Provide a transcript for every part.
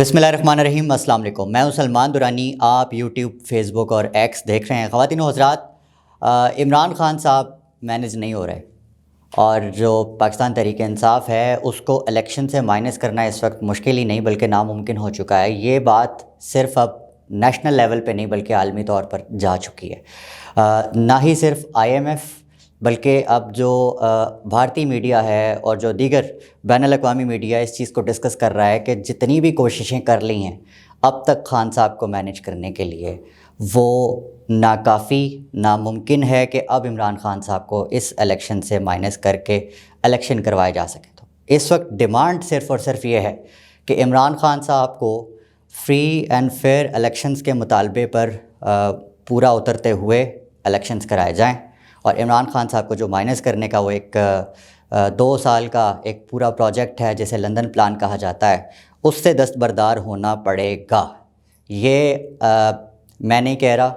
بسم اللہ الرحمن الرحیم۔ السلام علیکم، میں ہوں سلمان درانی۔ آپ یوٹیوب، فیس بک اور ایکس دیکھ رہے ہیں۔ خواتین و حضرات، عمران خان صاحب مینیج نہیں ہو رہے، اور جو پاکستان تحریک انصاف ہے اس کو الیکشن سے مائنس کرنا اس وقت مشکل ہی نہیں بلکہ ناممکن ہو چکا ہے۔ یہ بات صرف اب نیشنل لیول پہ نہیں بلکہ عالمی طور پر جا چکی ہے۔ نہ ہی صرف آئی ایم ایف بلکہ اب جو بھارتی میڈیا ہے اور جو دیگر بین الاقوامی میڈیا اس چیز کو ڈسکس کر رہا ہے کہ جتنی بھی کوششیں کر لی ہیں اب تک خان صاحب کو مینیج کرنے کے لیے، وہ ناکافی، ناممکن ہے کہ اب عمران خان صاحب کو اس الیکشن سے مائنس کر کے الیکشن کروائے جا سکیں۔ تو اس وقت ڈیمانڈ صرف اور صرف یہ ہے کہ عمران خان صاحب کو فری اینڈ فیئر الیکشنز کے مطالبے پر پورا اترتے ہوئے الیکشنز کرائے جائیں، اور عمران خان صاحب کو جو مائنس کرنے کا وہ ایک 2 سال کا ایک پورا پروجیکٹ ہے جسے لندن پلان کہا جاتا ہے، اس سے دستبردار ہونا پڑے گا۔ یہ میں نہیں کہہ رہا،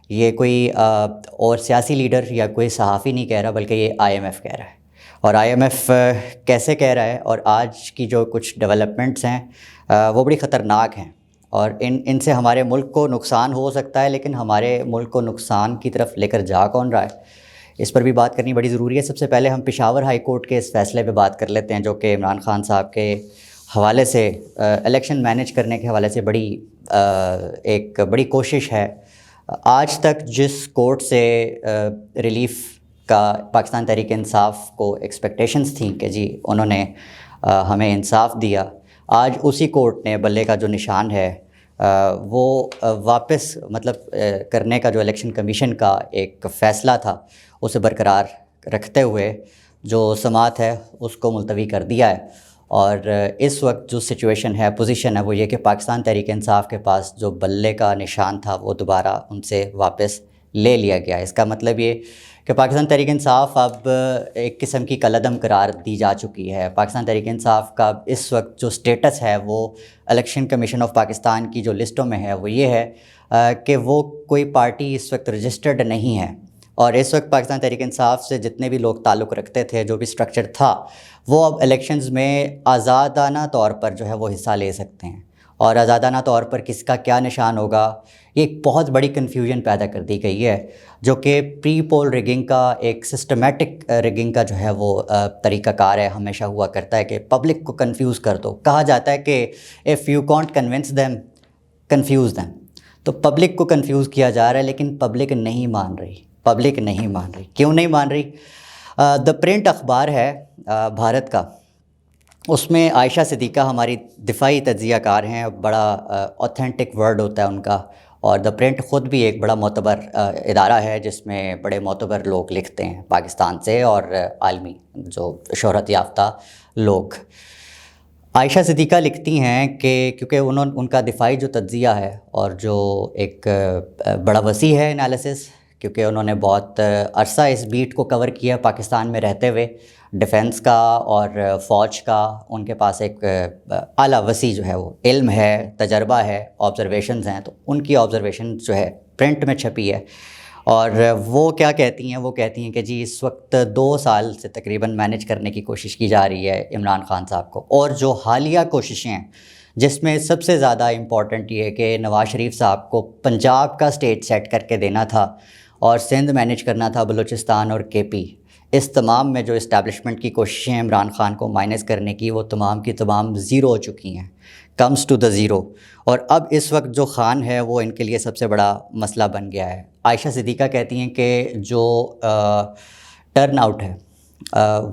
یہ کوئی اور سیاسی لیڈر یا کوئی صحافی نہیں کہہ رہا، بلکہ یہ آئی ایم ایف کہہ رہا ہے۔ اور آئی ایم ایف کیسے کہہ رہا ہے، اور آج کی جو کچھ ڈیولپمنٹس ہیں وہ بڑی خطرناک ہیں، اور ان سے ہمارے ملک کو نقصان ہو سکتا ہے، لیکن ہمارے ملک کو نقصان کی طرف لے کر جا کون رہا ہے اس پر بھی بات کرنی بڑی ضروری ہے۔ سب سے پہلے ہم پشاور ہائی کورٹ کے اس فیصلے پہ بات کر لیتے ہیں، جو کہ عمران خان صاحب کے حوالے سے الیکشن مینیج کرنے کے حوالے سے ایک بڑی کوشش ہے۔ آج تک جس کورٹ سے ریلیف کا پاکستان تحریک انصاف کو ایکسپیکٹیشنز تھیں کہ جی انہوں نے ہمیں انصاف دیا، آج اسی کورٹ نے بلے کا جو نشان ہے وہ واپس کرنے کا جو الیکشن کمیشن کا ایک فیصلہ تھا اسے برقرار رکھتے ہوئے جو سماعت ہے اس کو ملتوی کر دیا ہے۔ اور اس وقت جو سچویشن ہے، پوزیشن ہے، وہ یہ کہ پاکستان تحریک انصاف کے پاس جو بلے کا نشان تھا وہ دوبارہ ان سے واپس لے لیا گیا ہے۔ اس کا مطلب یہ کہ پاکستان تحریک انصاف اب ایک قسم کی کالعدم قرار دی جا چکی ہے۔ پاکستان تحریک انصاف کا اس وقت جو سٹیٹس ہے وہ الیکشن کمیشن آف پاکستان کی جو لسٹوں میں ہے وہ یہ ہے کہ وہ کوئی پارٹی اس وقت رجسٹرڈ نہیں ہے، اور اس وقت پاکستان تحریک انصاف سے جتنے بھی لوگ تعلق رکھتے تھے، جو بھی سٹرکچر تھا، وہ اب الیکشنز میں آزادانہ طور پر جو ہے وہ حصہ لے سکتے ہیں، اور آزادانہ طور پر کس کا کیا نشان ہوگا، یہ ایک بہت بڑی کنفیوژن پیدا کر دی گئی ہے، جو کہ پری پول ریگنگ کا ایک سسٹمیٹک ریگنگ کا جو ہے وہ طریقہ کار ہے، ہمیشہ ہوا کرتا ہے کہ پبلک کو کنفیوز کر دو۔ کہا جاتا ہے کہ if you can't convince them confuse them, تو پبلک کو کنفیوز کیا جا رہا ہے، لیکن پبلک نہیں مان رہی۔ کیوں نہیں مان رہی؟ دا پرنٹ اخبار ہے بھارت کا، اس میں عائشہ صدیقہ ہماری دفاعی تجزیہ کار ہیں، بڑا اوتھینٹک ورڈ ہوتا ہے ان کا، اور دا پرنٹ خود بھی ایک بڑا معتبر ادارہ ہے جس میں بڑے معتبر لوگ لکھتے ہیں پاکستان سے اور عالمی جو شہرت یافتہ لوگ۔ عائشہ صدیقہ لکھتی ہیں کہ کیونکہ ان کا دفاعی جو تجزیہ ہے اور جو ایک بڑا وسیع ہے انالیسس، کیونکہ انہوں نے بہت عرصہ اس بیٹ کو کور کیا پاکستان میں رہتے ہوئے، ڈیفنس کا اور فوج کا، ان کے پاس ایک اعلیٰ وسیع جو ہے وہ علم ہے، تجربہ ہے، آبزرویشنز ہیں، تو ان کی آبزرویشن جو ہے پرنٹ میں چھپی ہے۔ اور وہ کیا کہتی ہیں؟ وہ کہتی ہیں کہ جی اس وقت 2 سال سے تقریباً مینیج کرنے کی کوشش کی جا رہی ہے عمران خان صاحب کو، اور جو حالیہ کوششیں ہیں جس میں سب سے زیادہ امپورٹنٹ یہ ہے کہ نواز شریف صاحب کو پنجاب کا اسٹیٹ سیٹ کر کے دینا تھا اور سندھ مینیج کرنا تھا، بلوچستان اور کے پی، اس تمام میں جو اسٹیبلشمنٹ کی کوششیں ہیں عمران خان کو مائنس کرنے کی، وہ تمام کی تمام زیرو ہو چکی ہیں، کمز ٹو دا زیرو۔ اور اب اس وقت جو خان ہے وہ ان کے لیے سب سے بڑا مسئلہ بن گیا ہے۔ عائشہ صدیقہ کہتی ہیں کہ جو ٹرن آؤٹ ہے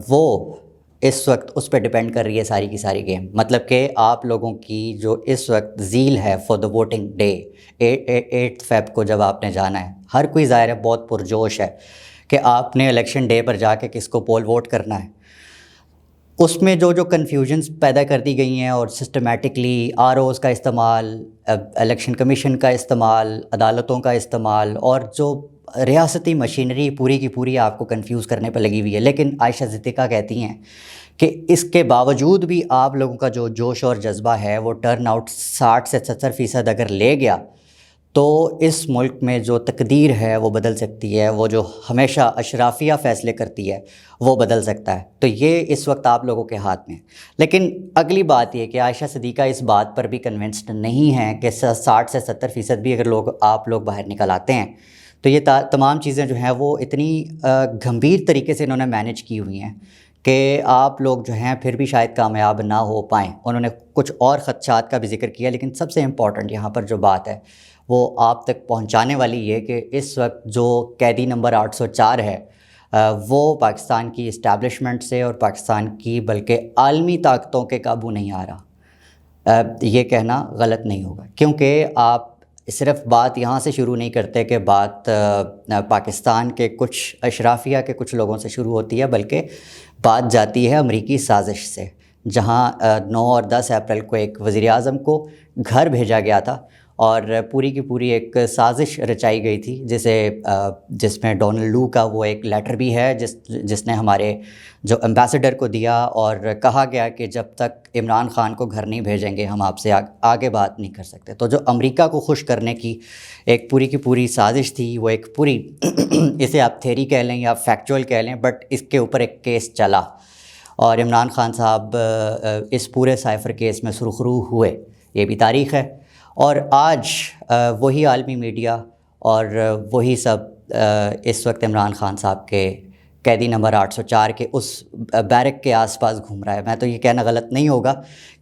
وہ اس وقت اس پہ ڈیپینڈ کر رہی ہے ساری کی ساری گیم، مطلب کہ آپ لوگوں کی جو اس وقت زیل ہے for the voting day 8 Feb کو جب آپ نے جانا ہے، ہر کوئی ظاہر ہے بہت پرجوش ہے کہ آپ نے الیکشن ڈے پر جا کے کس کو پول ووٹ کرنا ہے۔ اس میں جو کنفیوژنز پیدا کر دی گئی ہیں، اور سسٹمیٹکلی آر اوز کا استعمال، الیکشن کمیشن کا استعمال، عدالتوں کا استعمال، اور جو ریاستی مشینری پوری کی پوری آپ کو کنفیوز کرنے پہ لگی ہوئی ہے۔ لیکن عائشہ صدیقہ کہتی ہیں کہ اس کے باوجود بھی آپ لوگوں کا جو جوش اور جذبہ ہے وہ ٹرن آؤٹ 60 سے 70% اگر لے گیا تو اس ملک میں جو تقدیر ہے وہ بدل سکتی ہے، وہ جو ہمیشہ اشرافیہ فیصلے کرتی ہے وہ بدل سکتا ہے. تو یہ اس وقت آپ لوگوں کے ہاتھ میں ہے. لیکن اگلی بات یہ کہ عائشہ صدیقہ اس بات پر بھی کنونسڈ نہیں ہیں کہ 60 سے 70% بھی اگر آپ لوگ باہر نکل آتے ہیں تو یہ تمام چیزیں جو ہیں وہ اتنی گھمبیر طریقے سے انہوں نے مینیج کی ہوئی ہیں کہ آپ لوگ جو ہیں پھر بھی شاید کامیاب نہ ہو پائیں. انہوں نے کچھ اور خدشات کا بھی ذکر کیا، لیکن سب سے امپورٹنٹ یہاں پر جو بات ہے وہ آپ تک پہنچانے والی یہ کہ اس وقت جو قیدی نمبر 804 ہے وہ پاکستان کی اسٹیبلشمنٹ سے اور پاکستان کی بلکہ عالمی طاقتوں کے قابو نہیں آ رہا. یہ کہنا غلط نہیں ہوگا، کیونکہ آپ صرف بات یہاں سے شروع نہیں کرتے کہ بات پاکستان کے کچھ اشرافیہ کے کچھ لوگوں سے شروع ہوتی ہے، بلکہ بات جاتی ہے امریکی سازش سے، جہاں 9 اور 10 اپریل کو ایک وزیر اعظم کو گھر بھیجا گیا تھا اور پوری کی پوری ایک سازش رچائی گئی تھی جس میں ڈونلڈ لو کا وہ ایک لیٹر بھی ہے جس نے ہمارے جو ایمبیسڈر کو دیا، اور کہا گیا کہ جب تک عمران خان کو گھر نہیں بھیجیں گے ہم آپ سے آگے بات نہیں کر سکتے. تو جو امریکہ کو خوش کرنے کی ایک پوری کی پوری سازش تھی، وہ ایک پوری اسے آپ تھیری کہہ لیں یا فیکچول کہہ لیں، بٹ اس کے اوپر ایک کیس چلا اور عمران خان صاحب اس پورے سائفر کیس میں سرخرو ہوئے. یہ بھی تاریخ ہے. اور آج وہی عالمی میڈیا اور وہی سب اس وقت عمران خان صاحب کے قیدی نمبر 804 کے اس بیرک کے آس پاس گھوم رہا ہے. میں تو یہ کہنا غلط نہیں ہوگا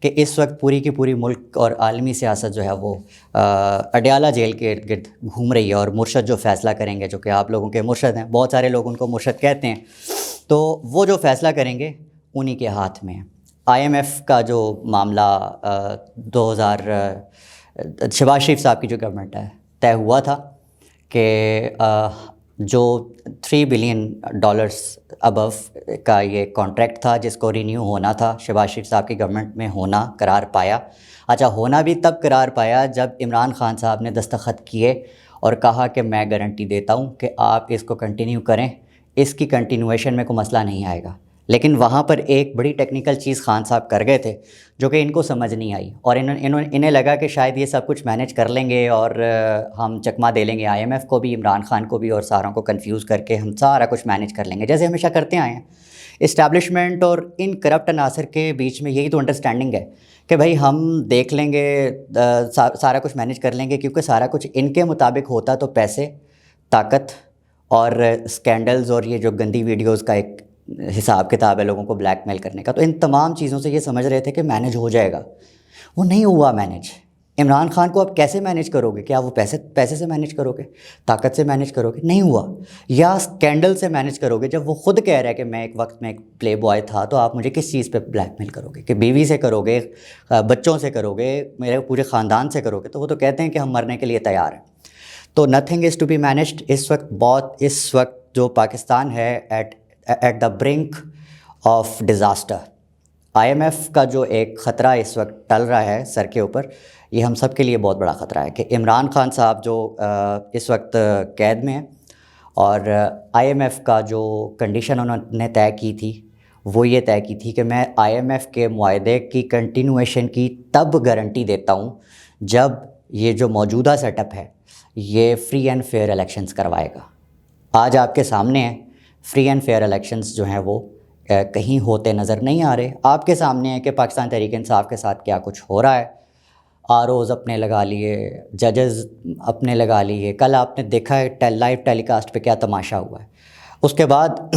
کہ اس وقت پوری کی پوری ملک اور عالمی سیاست جو ہے وہ اڈیالہ جیل کے ارد گرد گھوم رہی ہے، اور مرشد جو فیصلہ کریں گے، جو کہ آپ لوگوں کے مرشد ہیں، بہت سارے لوگ ان کو مرشد کہتے ہیں، تو وہ جو فیصلہ کریں گے انہی کے ہاتھ میں ہے. IMF کا جو معاملہ 2000 شہباز شریف صاحب کی جو گورنمنٹ ہے طے ہوا تھا کہ جو $3 بلین ابو کا یہ کانٹریکٹ تھا جس کو رینیو ہونا تھا، شہباز شریف صاحب کی گورنمنٹ میں ہونا قرار پایا. اچھا، ہونا بھی تب قرار پایا جب عمران خان صاحب نے دستخط کیے اور کہا کہ میں گارنٹی دیتا ہوں کہ آپ اس کو کنٹینیو کریں، اس کی کنٹینویشن میں کوئی مسئلہ نہیں آئے گا. لیکن وہاں پر ایک بڑی ٹیکنیکل چیز خان صاحب کر گئے تھے جو کہ ان کو سمجھ نہیں آئی، اور انہیں لگا کہ شاید یہ سب کچھ مینیج کر لیں گے اور ہم چکما دے لیں گے IMF کو بھی، عمران خان کو بھی، اور ساروں کو کنفیوز کر کے ہم سارا کچھ مینیج کر لیں گے، جیسے ہمیشہ کرتے آئے ہیں. اسٹیبلشمنٹ اور ان کرپٹ عناصر کے بیچ میں یہی تو انڈرسٹینڈنگ ہے کہ بھائی ہم دیکھ لیں گے، سارا کچھ مینیج کر لیں گے، کیونکہ سارا کچھ ان کے مطابق ہوتا تو پیسے، طاقت اور اسکینڈلز اور یہ جو گندی ویڈیوز کا ایک حساب کتاب ہے لوگوں کو بلیک میل کرنے کا، تو ان تمام چیزوں سے یہ سمجھ رہے تھے کہ مینیج ہو جائے گا. وہ نہیں ہوا مینیج. عمران خان کو آپ کیسے مینیج کرو گے؟ کیا وہ پیسے سے مینیج کرو گے؟ طاقت سے مینیج کرو گے؟ نہیں ہوا. یا اسکینڈل سے مینیج کرو گے؟ جب وہ خود کہہ رہا ہے کہ میں ایک وقت میں ایک پلے بوائے تھا، تو آپ مجھے کس چیز پہ بلیک میل کرو گے؟ کہ بیوی سے کرو گے، بچوں سے کرو گے، میرے پورے خاندان سے کرو گے؟ تو وہ تو کہتے ہیں کہ ہم مرنے کے لیے تیار ہیں. تو nothing is to be managed. اس وقت جو پاکستان ہے at the brink of disaster. IMF کا جو ایک خطرہ اس وقت ٹل رہا ہے سر کے اوپر، یہ ہم سب کے لیے بہت بڑا خطرہ ہے کہ عمران خان صاحب جو اس وقت قید میں ہیں، اور IMF کا جو کنڈیشن انہوں نے طے کی تھی وہ یہ طے کی تھی کہ میں IMF کے معاہدے کی کنٹینویشن کی تب گارنٹی دیتا ہوں جب یہ جو موجودہ سیٹ اپ ہے یہ فری اینڈ فیئر الیکشنز کروائے گا. آج آپ کے سامنے ہیں فری اینڈ فیئر الیکشنز جو ہیں وہ کہیں ہوتے نظر نہیں آ رہے. آپ کے سامنے ہے کہ پاکستان تحریک انصاف کے ساتھ کیا کچھ ہو رہا ہے. ROs اپنے لگا لیے، ججز اپنے لگا لیے. کل آپ نے دیکھا ہے لائیو ٹیلی کاسٹ پہ کیا تماشا ہوا ہے. اس کے بعد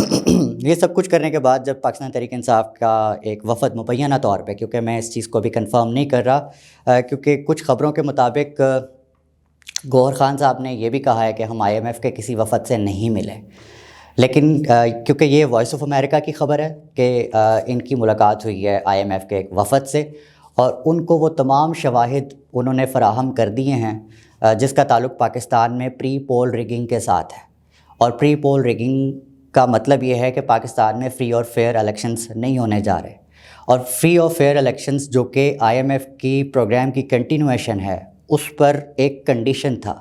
یہ سب کچھ کرنے کے بعد جب پاکستان تحریک انصاف کا ایک وفد مبینہ طور پہ، کیونکہ میں اس چیز کو بھی کنفرم نہیں کر رہا، کیونکہ کچھ خبروں کے مطابق گوہر خان صاحب نے یہ بھی کہا ہے کہ ہم IMF کے کسی وفد سے نہیں ملے، لیکن کیونکہ یہ وائس آف امریکہ کی خبر ہے کہ ان کی ملاقات ہوئی ہے IMF کے ایک وفد سے، اور ان کو وہ تمام شواہد انہوں نے فراہم کر دیے ہیں جس کا تعلق پاکستان میں پری پول ریگنگ کے ساتھ ہے. اور پری پول ریگنگ کا مطلب یہ ہے کہ پاکستان میں فری اور فیئر الیکشنز نہیں ہونے جا رہے، اور فری اور فیئر الیکشنز جو کہ IMF کی پروگرام کی کنٹینویشن ہے اس پر ایک کنڈیشن تھا،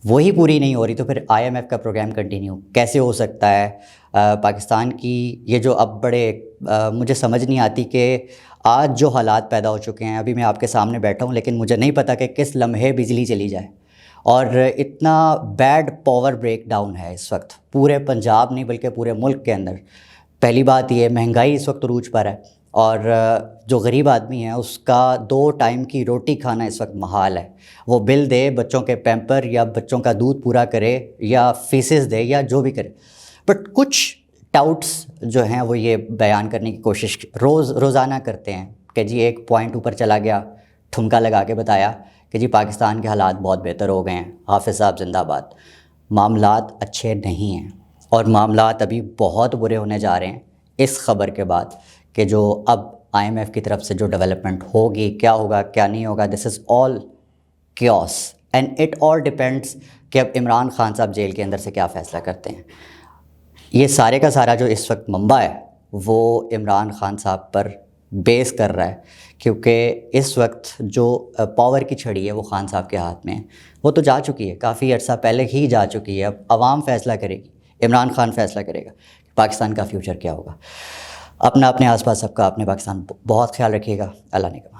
وہی پوری نہیں ہو رہی، تو پھر IMF کا پروگرام کنٹینیو کیسے ہو سکتا ہے؟ پاکستان کی یہ جو اب بڑے مجھے سمجھ نہیں آتی کہ آج جو حالات پیدا ہو چکے ہیں، ابھی میں آپ کے سامنے بیٹھا ہوں لیکن مجھے نہیں پتہ کہ کس لمحے بجلی چلی جائے اور اتنا بیڈ پاور بریک ڈاؤن ہے اس وقت پورے پنجاب نہیں بلکہ پورے ملک کے اندر. پہلی بات یہ مہنگائی اس وقت عروج پر ہے اور جو غریب آدمی ہے اس کا 2 ٹائم کی روٹی کھانا اس وقت محال ہے. وہ بل دے بچوں کے پیمپر یا بچوں کا دودھ پورا کرے یا فیسز دے یا جو بھی کرے. بٹ کچھ ٹاؤٹس جو ہیں وہ یہ بیان کرنے کی کوشش روزانہ کرتے ہیں کہ جی ایک پوائنٹ اوپر چلا گیا, ٹھمکا لگا کے بتایا کہ جی پاکستان کے حالات بہت بہتر ہو گئے ہیں, حافظ صاحب زندہ باد. معاملات اچھے نہیں ہیں اور معاملات ابھی بہت برے ہونے جا رہے ہیں اس خبر کے بعد کہ جو اب IMF کی طرف سے جو ڈیولپمنٹ ہوگی, کیا ہوگا کیا نہیں ہوگا. This is all chaos and it all depends کہ اب عمران خان صاحب جیل کے اندر سے کیا فیصلہ کرتے ہیں. یہ سارے کا سارا جو اس وقت منبع ہے وہ عمران خان صاحب پر بیس کر رہا ہے کیونکہ اس وقت جو پاور کی چھڑی ہے وہ خان صاحب کے ہاتھ میں ہے. وہ تو جا چکی ہے, کافی عرصہ پہلے ہی جا چکی ہے. اب عوام فیصلہ کرے گی, عمران خان فیصلہ کرے گا کہ پاکستان کا فیوچر کیا ہوگا. اپنے آس پاس سب کا, اپنے پاکستان بہت خیال رکھیے گا. اللہ نے کہا.